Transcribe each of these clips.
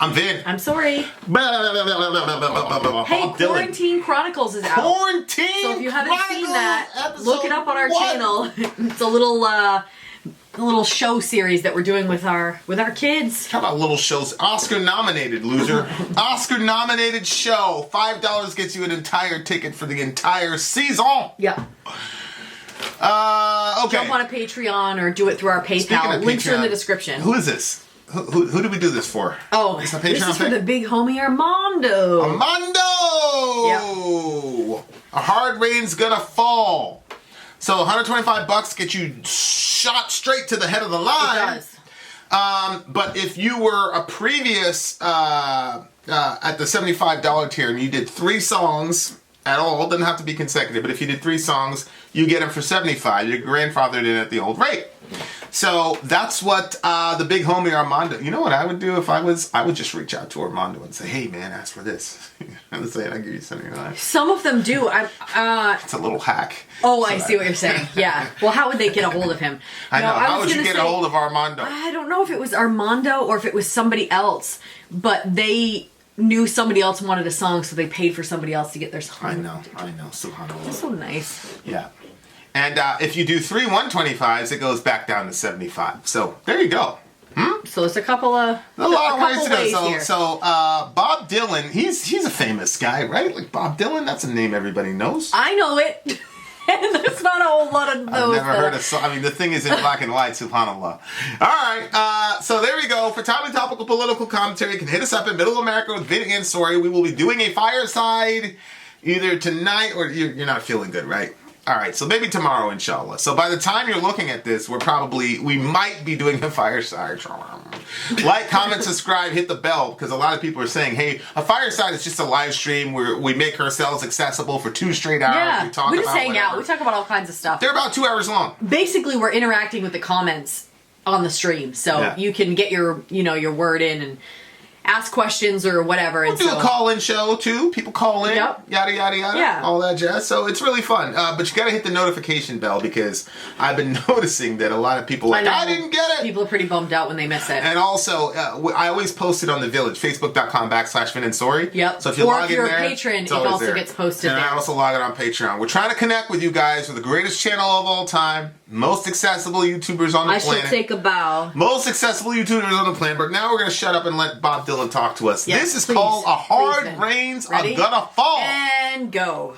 I'm Vin. I'm sorry. Hey, Quarantine Chronicles is out. Quarantine So if you haven't seen that, look it up on our 1. channel. It's a little show series that we're doing with our kids. How about little shows? Oscar nominated, loser. Oscar nominated show. $5 gets you an entire ticket for the entire season. Yeah. Okay. Jump on a Patreon or do it through our PayPal. Links are in the description. Who is this? Who did we do this for? Oh, this is for the big homie Armando. Armando! Yep. A hard rain's gonna fall. So $125 gets you shot straight to the head of the line. It does. But if you were a previous at the $75 tier and you did 3 songs at all, it doesn't have to be consecutive, but if you did 3 songs, you get them for $75. Your grandfather did it at the old rate. So that's what the big homie Armando. You know what I would do if I would just reach out to Armando and say, "Hey man, ask for this." And say, "I'll give you $79." Some of them do. It's a little hack. Oh, I see what you're saying. Yeah. Well, how would they get a hold of him? I know. How would you get a hold of Armando? I don't know if it was Armando or if it was somebody else, but they knew somebody else wanted a song, so they paid for somebody else to get their song. I know. SubhanAllah. That's so nice. Yeah. And if you do 3 125s, it goes back down to 75. So there you go. So it's a lot of ways to go. Here. So Bob Dylan, he's a famous guy, right? Like Bob Dylan, that's a name everybody knows. I know it. And there's not a whole lot of those. I've never heard of. I mean, the thing is in black and white. Subhanallah. All right. So there we go. For timely, topical, political commentary, you can hit us up in Middle America with Vin and Sori. We will be doing a fireside either tonight or you're not feeling good, right? All right, so maybe tomorrow, inshallah. So by the time you're looking at this, we might be doing a fireside. Like, comment, subscribe, hit the bell, because a lot of people are saying, hey, a fireside is just a live stream where we make ourselves accessible for 2 straight hours. Yeah, we talk we just about hang whatever. out. We talk about all kinds of stuff. They're about 2 hours long. Basically, we're interacting with the comments on the stream, so you can get your word in and ask questions or whatever. We'll do a call-in show, too. People call in, yada, yada, all that jazz. So it's really fun. But you got to hit the notification bell because I've been noticing that a lot of people are like, I didn't get it. People are pretty bummed out when they miss it. And also, I always post it on the Village, facebook.com/Vin and Sori. Yep. So if you log in there, or if you're a patron, it also gets posted and there. I also log it on Patreon. We're trying to connect with you guys. We're the greatest channel of all time. Most accessible YouTubers on the planet. I should take a bow. Most accessible YouTubers on the planet. But now we're going to shut up and let Bob Dylan talk to us. Yes, this is called A Hard Rain's Gonna Fall. And go.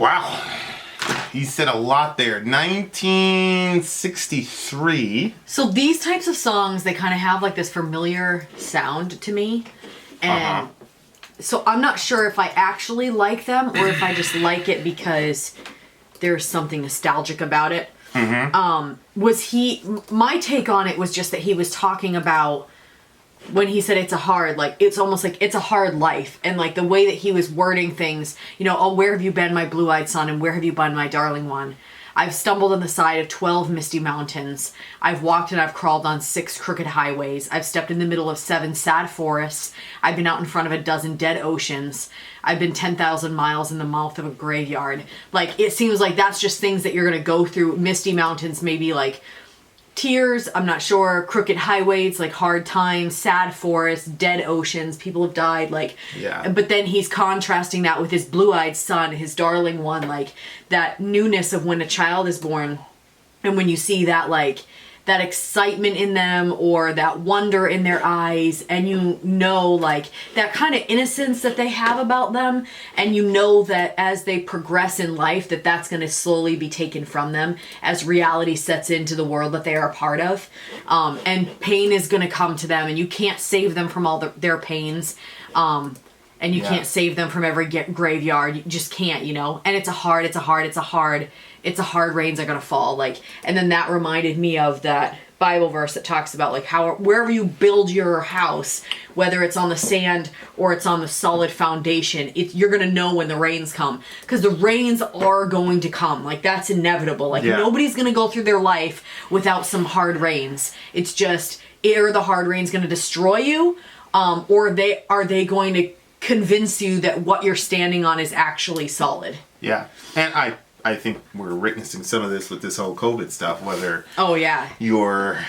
Wow. He said a lot there. 1963. So these types of songs, they kind of have like this familiar sound to me. And so I'm not sure if I actually like them or if I just like it because there's something nostalgic about it. My take on it was just that he was talking about when he said it's almost like it's a hard life, and like the way that he was wording things, oh, where have you been, my blue-eyed son, and where have you been, my darling one? I've stumbled on the side of 12 misty mountains. I've walked and I've crawled on 6 crooked highways. I've stepped in the middle of 7 sad forests. I've been out in front of a dozen dead oceans. I've been 10,000 miles in the mouth of a graveyard. Like, it seems like that's just things that you're going to go through. Misty mountains, maybe like tears, I'm not sure, crooked highways, like hard times, sad forests, dead oceans, people have died, like, yeah. But then he's contrasting that with his blue-eyed son, his darling one, like that newness of when a child is born, and when you see that, like, that excitement in them or that wonder in their eyes, and like that kind of innocence that they have about them, and that as they progress in life that's going to slowly be taken from them as reality sets into the world that they are a part of, and pain is going to come to them, and you can't save them from all their pains, and you can't save them from every graveyard. You just can't, and it's a hard rains are going to fall. Like, and then that reminded me of that Bible verse that talks about like how wherever you build your house, whether it's on the sand or it's on the solid foundation, you're going to know when the rains come, because the rains are going to come. Like, that's inevitable. Like, nobody's going to go through their life without some hard rains. It's just, are the hard rains going to destroy you? Or are they going to convince you that what you're standing on is actually solid? Yeah. And I think we're witnessing some of this with this whole COVID stuff, whether your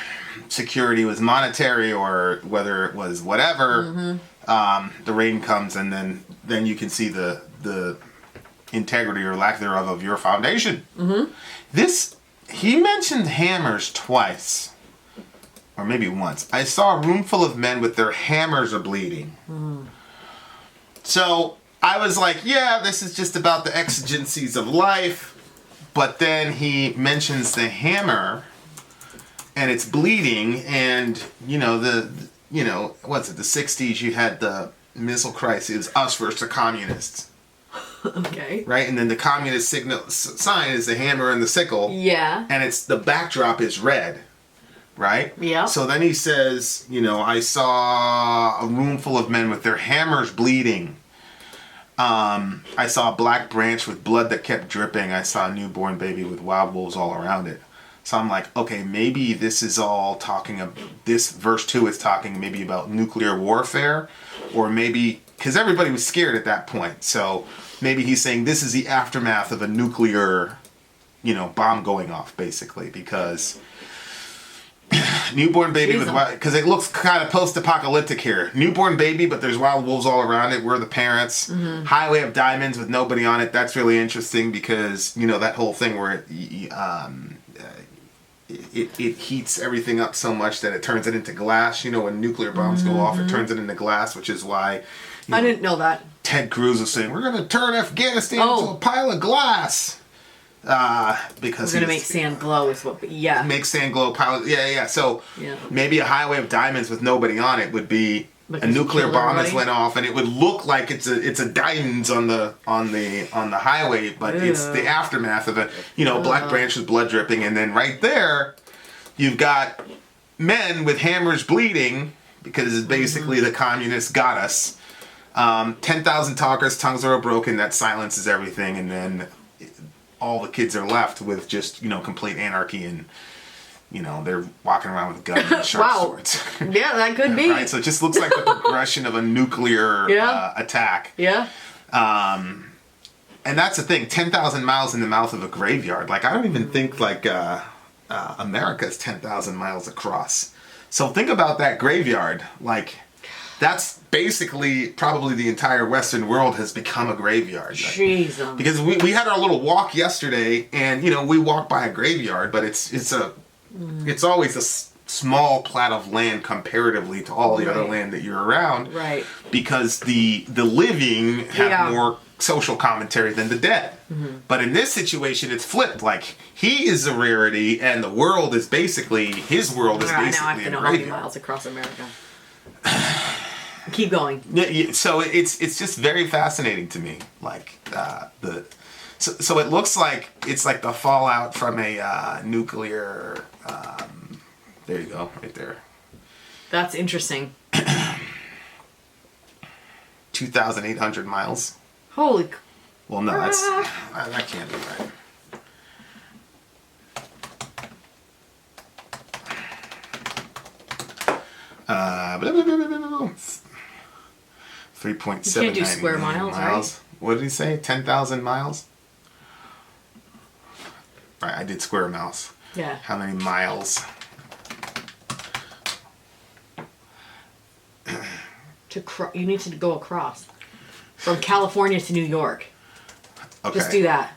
security was monetary or whether it was whatever, the rain comes and then you can see the integrity or lack thereof of your foundation. He mentioned hammers twice, or maybe once. I saw a room full of men with their hammers are bleeding. So I was like, yeah, this is just about the exigencies of life. But then he mentions the hammer, and it's bleeding, and what's it? The '60s, you had the missile crisis. It was us versus the communists. Okay. Right, and then the communist sign is the hammer and the sickle. Yeah. And the backdrop is red. Right? Yeah. So then he says, I saw a room full of men with their hammers bleeding. I saw a black branch with blood that kept dripping. I saw a newborn baby with wild wolves all around it. So I'm like, okay, maybe this is all this verse 2 is talking maybe about nuclear warfare, or maybe, because everybody was scared at that point. So maybe he's saying this is the aftermath of a nuclear, bomb going off, basically, because newborn baby with wild, because it looks kind of post-apocalyptic here. Newborn baby, but there's wild wolves all around it. We're the parents. Highway of diamonds with nobody on it. That's really interesting because that whole thing where it heats everything up so much that it turns it into glass. When nuclear bombs go off, it turns it into glass, which is why I didn't know that. Ted Cruz was saying we're going to turn Afghanistan into a pile of glass. Because we're gonna make sand glow is what. Yeah. Make sand glow. So maybe a highway of diamonds with nobody on it would be a nuclear bomb has went off, and it would look like it's a diamonds on the highway, but it's the aftermath of a black branch with blood dripping, and then right there, you've got men with hammers bleeding because basically the communists got us. 10,000 talkers, tongues are broken. That silences everything, and then all the kids are left with just, complete anarchy, and, they're walking around with guns and sharp swords. Yeah, that could be. Right? So it just looks like the progression of a nuclear attack. Yeah. And that's the thing, 10,000 miles in the mouth of a graveyard. Like, I don't even think, America's 10,000 miles across. So think about that graveyard. Like, that's basically probably the entire Western world has become a graveyard. Jesus. Because we had our little walk yesterday, and we walk by a graveyard, but it's always a small plat of land comparatively to all the other land that you're around. Right. Because the living have more social commentary than the dead. But in this situation, it's flipped. Like, he is a rarity, and the world is basically, his world is Now I have basically to a know how many graveyard. miles across America. Keep going. Yeah, so it's just very fascinating to me. Like, so it looks like it's like the fallout from a nuclear, there you go, right there. That's interesting. 2,800 miles. Holy. Well, no, that can't be right. Blah, blah, blah, blah, blah, blah. 3.7 You can't do square miles, right? What did he say? 10,000 miles? Right, I did square miles. Yeah. How many miles? You need to go across. From California to New York. Okay. Just do that.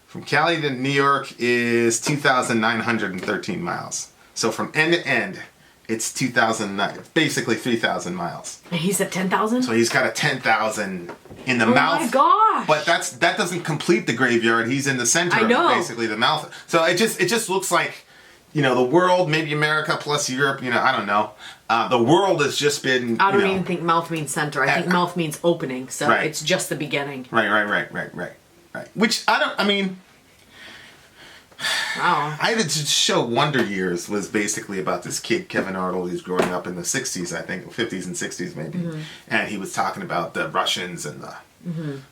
From Cali to New York is 2,913 miles. So from end to end, it's 2,009, basically 3,000 miles. And he's at 10,000? So he's got a 10,000 in the mouth. Oh my gosh! But that doesn't complete the graveyard. He's in the center I know. of basically the mouth. So it just looks like, you know, the world, maybe America plus Europe, you know, I don't know. The world has just been, I don't even think mouth means center. I think mouth means opening. So Right. it's just the beginning. Right. Which I mean, Wow. I did show Wonder Years was basically about this kid, Kevin Arnold, who's growing up in the 60s, I think, 50s and 60s maybe. And he was talking about the Russians and the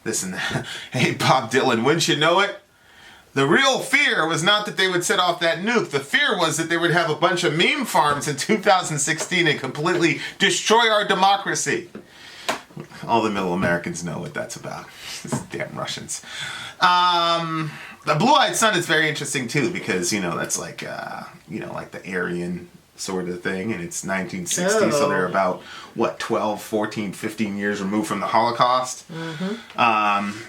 this and that. Hey, Bob Dylan, wouldn't you know it? The real fear was not that they would set off that nuke. The fear was that they would have a bunch of meme farms in 2016 and completely destroy our democracy. All the middle Americans know what that's about. These damn Russians. The Blue-Eyed Sun is very interesting too because, you know, that's like, you know, like the Aryan sort of thing, and it's 1960, so they're about, what, 12, 14, 15 years removed from the Holocaust.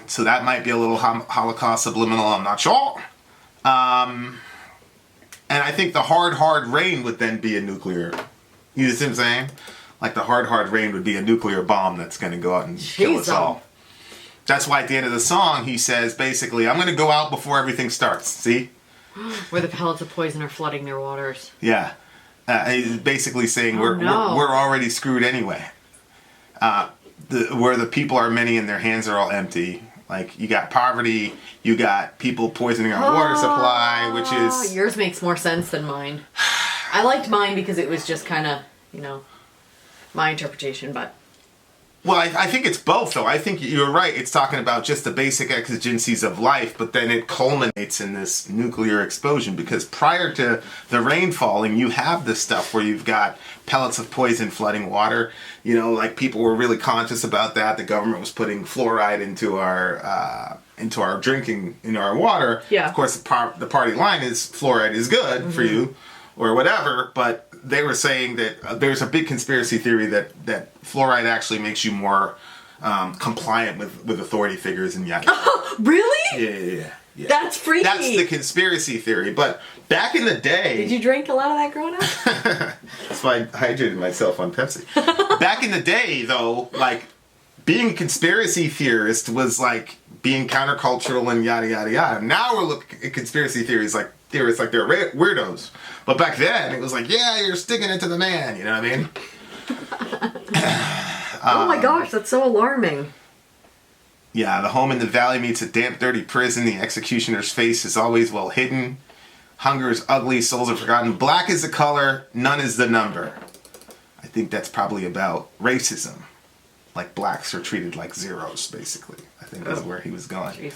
So that might be a little Holocaust subliminal, I'm not sure. And I think the hard rain would then be a nuclear, you see what I'm saying? Like the hard rain would be a nuclear bomb that's going to go out and kill us all. That's why at the end of the song, he says, basically, I'm going to go out before everything starts. See? Where the pellets of poison are flooding their waters. Yeah. He's basically saying we're already screwed anyway. Where the people are many and their hands are all empty. Like, you got poverty, you got people poisoning our water supply, which is... Yours makes more sense than mine. I liked mine because it was just kind of, you know, my interpretation, but... Well, I think it's both, though. I think you're right. It's talking about just the basic exigencies of life, but then it culminates in this nuclear explosion because prior to the rain falling, you have this stuff where you've got pellets of poison flooding water. You know, like people were really conscious about that. The government was putting fluoride into our drinking, into our water. Yeah. Of course, the party line is fluoride is good for you or whatever, but they were saying that there's a big conspiracy theory that fluoride actually makes you more compliant with authority figures and yada. Really? Yeah. That's freaky. That's the conspiracy theory. But back in the day... Did you drink a lot of that growing up? That's why I hydrated myself on Pepsi. Back in the day, though, like, being a conspiracy theorist was like being countercultural and yada, yada, yada. Now we're looking at conspiracy theories like theorists like they're weirdos. But back then, it was like, yeah, you're sticking it to the man. You know what I mean? Oh my gosh, that's so alarming. Yeah, the home in the valley meets a damp, dirty prison. The executioner's face is always well hidden. Hunger is ugly, souls are forgotten. Black is the color, none is the number. I think that's probably about racism. Like blacks are treated like zeros, basically. I think that's where he was going. Jeez.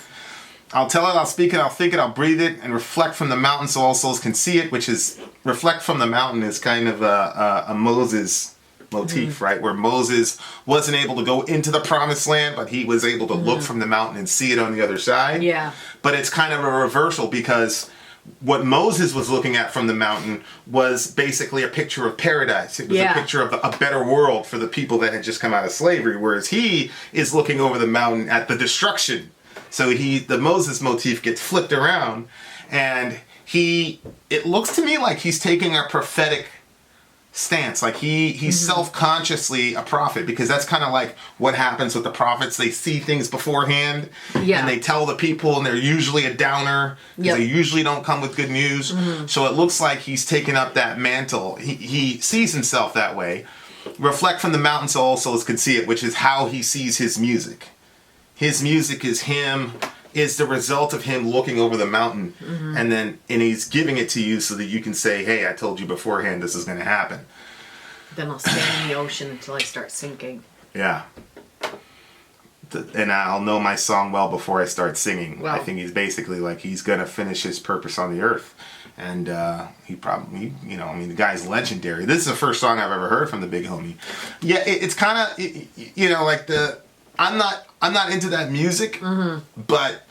I'll tell it, I'll speak it, I'll think it, I'll breathe it, and reflect from the mountain so all souls can see it, which is, reflect from the mountain is kind of a Moses motif, right? Where Moses wasn't able to go into the promised land, but he was able to look from the mountain and see it on the other side. Yeah. But it's kind of a reversal because what Moses was looking at from the mountain was basically a picture of paradise. It was a picture of a better world for the people that had just come out of slavery, whereas he is looking over the mountain at the destruction. So the Moses motif gets flipped around, and it looks to me like he's taking a prophetic stance. Like he's self-consciously a prophet, because that's kind of like what happens with the prophets. They see things beforehand, and they tell the people, and they're usually a downer, because they usually don't come with good news. So it looks like he's taken up that mantle. He sees himself that way. Reflect from the mountain so all souls can see it, which is how he sees his music. His music is the result of him looking over the mountain, and he's giving it to you so that you can say, hey, I told you beforehand this is going to happen. Then I'll stand in the ocean until I start sinking. Yeah. And I'll know my song well before I start singing. Well, I think he's basically like, he's going to finish his purpose on the earth. And he probably, the guy's legendary. This is the first song I've ever heard from the big homie. Yeah, it's kind of, like I'm not into that music, but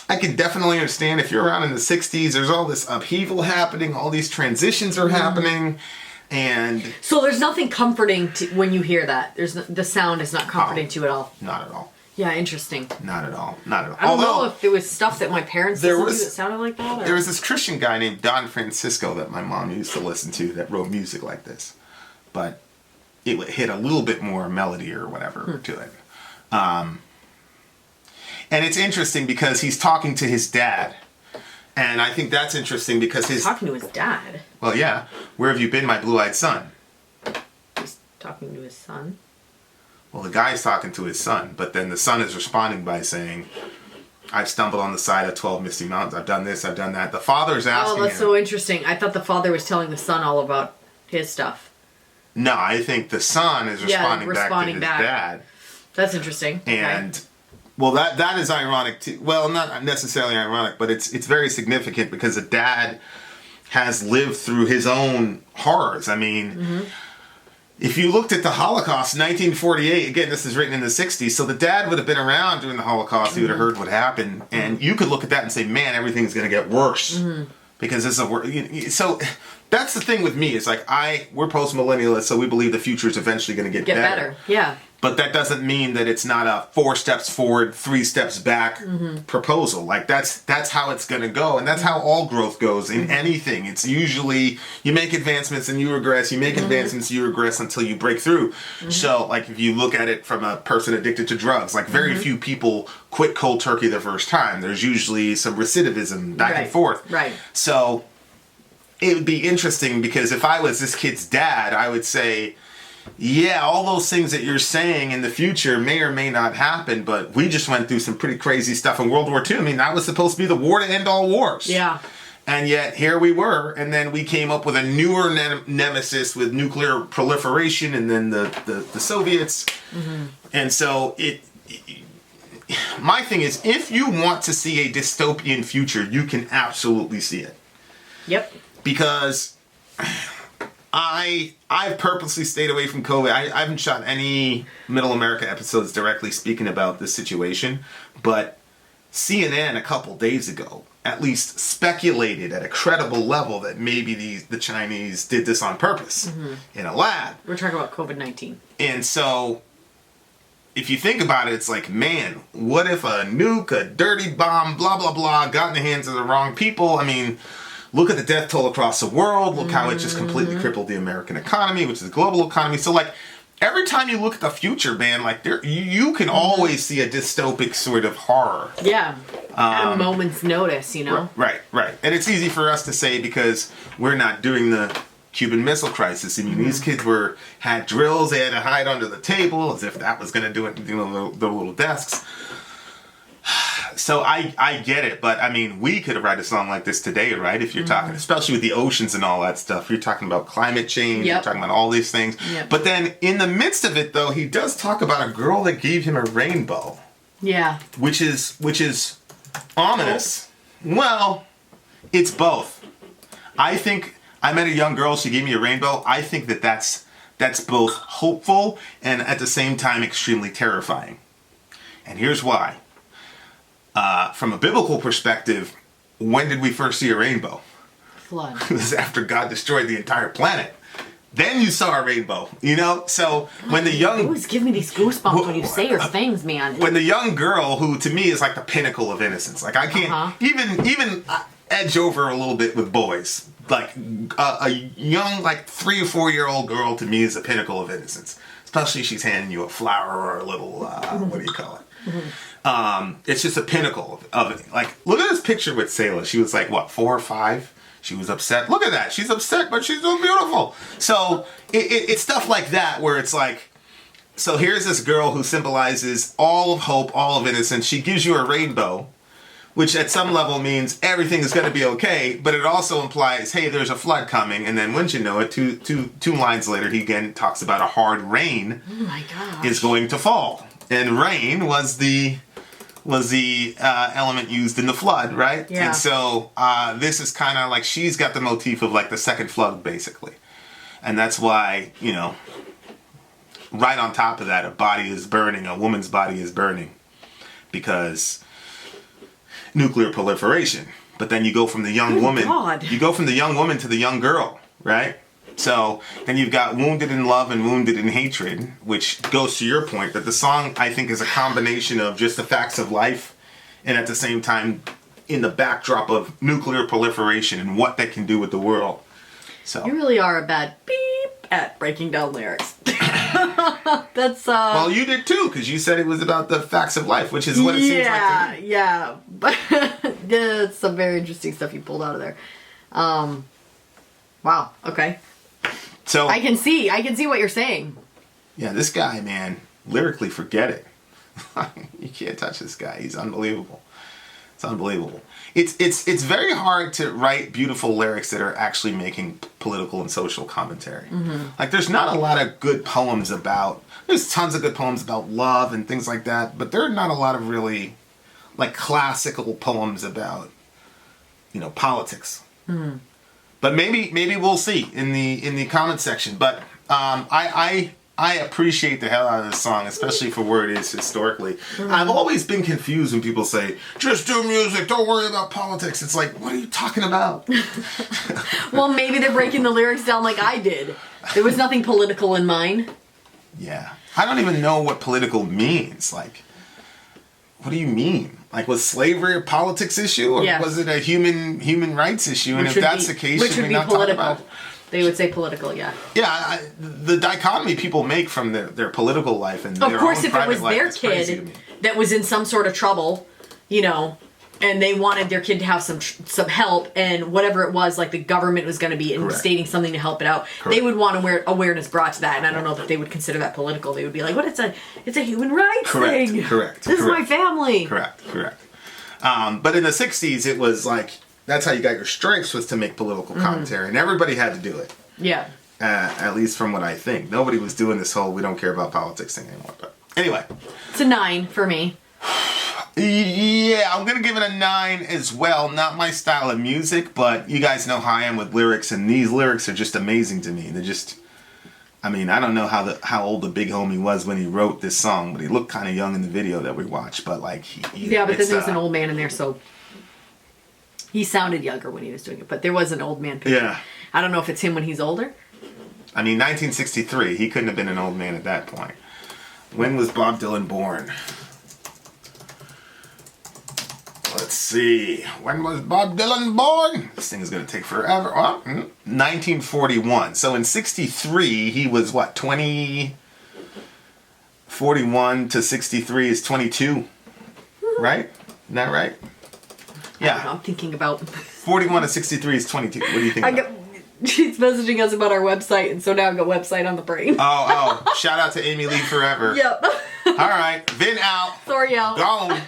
I can definitely understand if you're around in the 60s, there's all this upheaval happening, all these transitions are happening, and... So there's nothing comforting when you hear that. The sound is not comforting to you at all. Not at all. Yeah, interesting. Not at all. Not at all. I don't know if it was stuff that my parents listened to that sounded like that. Or... There was this Christian guy named Don Francisco that my mom used to listen to that wrote music like this. But it would hit a little bit more melody or whatever to it. And it's interesting because he's talking to his dad. And I think that's interesting because he's talking to his dad? Well, yeah. Where have you been, my blue-eyed son? He's talking to his son? Well, the guy's talking to his son, but then the son is responding by saying, I've stumbled on the side of 12 misty mountains. I've done this, I've done that. The father's asking that's so interesting. I thought the father was telling the son all about his stuff. No, I think the son is responding back to his dad. That's interesting. And, well, that is ironic too. Well, not necessarily ironic, but it's very significant because the dad has lived through his own horrors. I mean... If you looked at the Holocaust, 1948, again, this is written in the 60s, so the dad would have been around during the Holocaust, he would have heard what happened, and you could look at that and say, man, everything's going to get worse, because this is so that's the thing with me, is like, we're post-millennialists, so we believe the future is eventually going to get better. Yeah. But that doesn't mean that it's not a 4 steps forward, 3 steps back proposal. Like, that's how it's going to go. And that's how all growth goes in anything. It's usually you make advancements and you regress. You make advancements, you regress until you break through. So, like, if you look at it from a person addicted to drugs, like, very few people quit cold turkey the first time. There's usually some recidivism back and forth. Right. So, it would be interesting because if I was this kid's dad, I would say... Yeah, all those things that you're saying in the future may or may not happen, but we just went through some pretty crazy stuff in World War II. I mean, that was supposed to be the war to end all wars. Yeah. And yet, here we were, and then we came up with a newer nemesis with nuclear proliferation, and then the Soviets. And so, my thing is, if you want to see a dystopian future, you can absolutely see it. Yep. Because... I've purposely stayed away from COVID. I haven't shot any Middle America episodes directly speaking about this situation, but CNN a couple days ago at least speculated at a credible level that maybe the Chinese did this on purpose in a lab. We're talking about COVID-19. And so, if you think about it, it's like, man, what if a nuke, a dirty bomb, blah, blah, blah, got in the hands of the wrong people? I mean... Look at the death toll across the world. Look how it just completely crippled the American economy, which is the global economy. So, like, every time you look at the future, man, like, you can always see a dystopic sort of horror. Yeah. At a moment's notice, Right. And it's easy for us to say because we're not doing the Cuban Missile Crisis. I mean, these kids had drills. They had to hide under the table as if that was going to do it, the little desks. So I get it, but I mean, we could have written a song like this today, right? If you're talking, especially with the oceans and all that stuff, you're talking about climate change, you're talking about all these things. But then in the midst of it, though, he does talk about a girl that gave him a rainbow. Yeah. Which is ominous. Well, it's both. I think I met a young girl, she gave me a rainbow. I think that's both hopeful and at the same time extremely terrifying. And here's why. From a biblical perspective, when did we first see a rainbow? Flood. It was after God destroyed the entire planet. Then you saw a rainbow, So when the young... You always give me these goosebumps when you say your things, man. When the young girl, who to me is like the pinnacle of innocence. Like I can't... Even edge over a little bit with boys. Like a young, like 3 or 4 year old girl to me is the pinnacle of innocence. Especially if she's handing you a flower or a little, what do you call it? It's just a pinnacle of it. Like, look at this picture with Selah. She was like, what, 4 or 5? She was upset. Look at that. She's upset, but she's so beautiful. So it's stuff like that where it's like, so here's this girl who symbolizes all of hope, all of innocence. She gives you a rainbow, which at some level means everything is going to be okay, but it also implies, hey, there's a flood coming. And then wouldn't you know it, two lines later, he again talks about a hard rain is going to fall. And rain was the element used in the flood, right? Yeah. And so this is kind of like she's got the motif of like the second flood, basically. And that's why, you know, right on top of that, a body is burning, a woman's body is burning because nuclear proliferation. But then you go from the young woman, you go from the young woman to the young girl, right? So then you've got wounded in love and wounded in hatred, which goes to your point that the song, I think, is a combination of just the facts of life and at the same time in the backdrop of nuclear proliferation and what that can do with the world. So you really are a bad beep at breaking down lyrics. That's well, you did too, because you said it was about the facts of life, which is what it seems like to me. Yeah, but that's some very interesting stuff you pulled out of there. Wow. Okay. So I can see what you're saying. Yeah, this guy, man, lyrically, forget it. You can't touch this guy. He's unbelievable. It's unbelievable. It's very hard to write beautiful lyrics that are actually making political and social commentary. Mm-hmm. Like, there's not a lot of good poems about. There's tons of good poems about love and things like that, but there are not a lot of really, like, classical poems about, you know, politics. Mm-hmm. But maybe we'll see in the comment section. But I appreciate the hell out of this song, especially for where it is historically. Mm-hmm. I've always been confused when people say, just do music, don't worry about politics. It's like, what are you talking about? Well, maybe they're breaking the lyrics down like I did. There was nothing political in mine. Yeah. I don't even know what political means. Like, what do you mean? Like, was slavery a politics issue, or was it a human rights issue? And if that's the case, which should would we be not political? talk about it? They would say political, yeah. Yeah, the dichotomy people make from their political life and their of course, own if it was life their is crazy to kid me. that was in some sort of trouble, you know, and they wanted their kid to have some help, and whatever it was, like the government was going to be instating something to help it out, they would want awareness brought to that, and I don't know that they would consider that political. They would be like, "What? It's a human rights thing. Correct. This is my family." Correct. But in the 60s, it was like, that's how you got your strengths, was to make political commentary, and everybody had to do it. Yeah. At least from what I think. Nobody was doing this whole, we don't care about politics thing anymore. But anyway. It's a 9 for me. Yeah, I'm going to give it a 9 as well. Not my style of music, but you guys know how I am with lyrics, and these lyrics are just amazing to me. They're just, I mean, I don't know how old the big homie was when he wrote this song, but he looked kind of young in the video that we watched. But like, but then there was an old man in there, so he sounded younger when he was doing it. But there was an old man picture. Yeah. I don't know if it's him when he's older. I mean, 1963. He couldn't have been an old man at that point. When was Bob Dylan born? Let's see. When was Bob Dylan born? This thing is going to take forever. 1941. So in 63, he was what, 20? 41 to 63 is 22. Right? Isn't that right? Yeah. I'm thinking about... 41 to 63 is 22. What do you think? She's messaging us about our website, and so now I've got website on the brain. Oh. Shout out to Amy Lee Forever. Yep. All right. Vin out. Sorry out. Gone.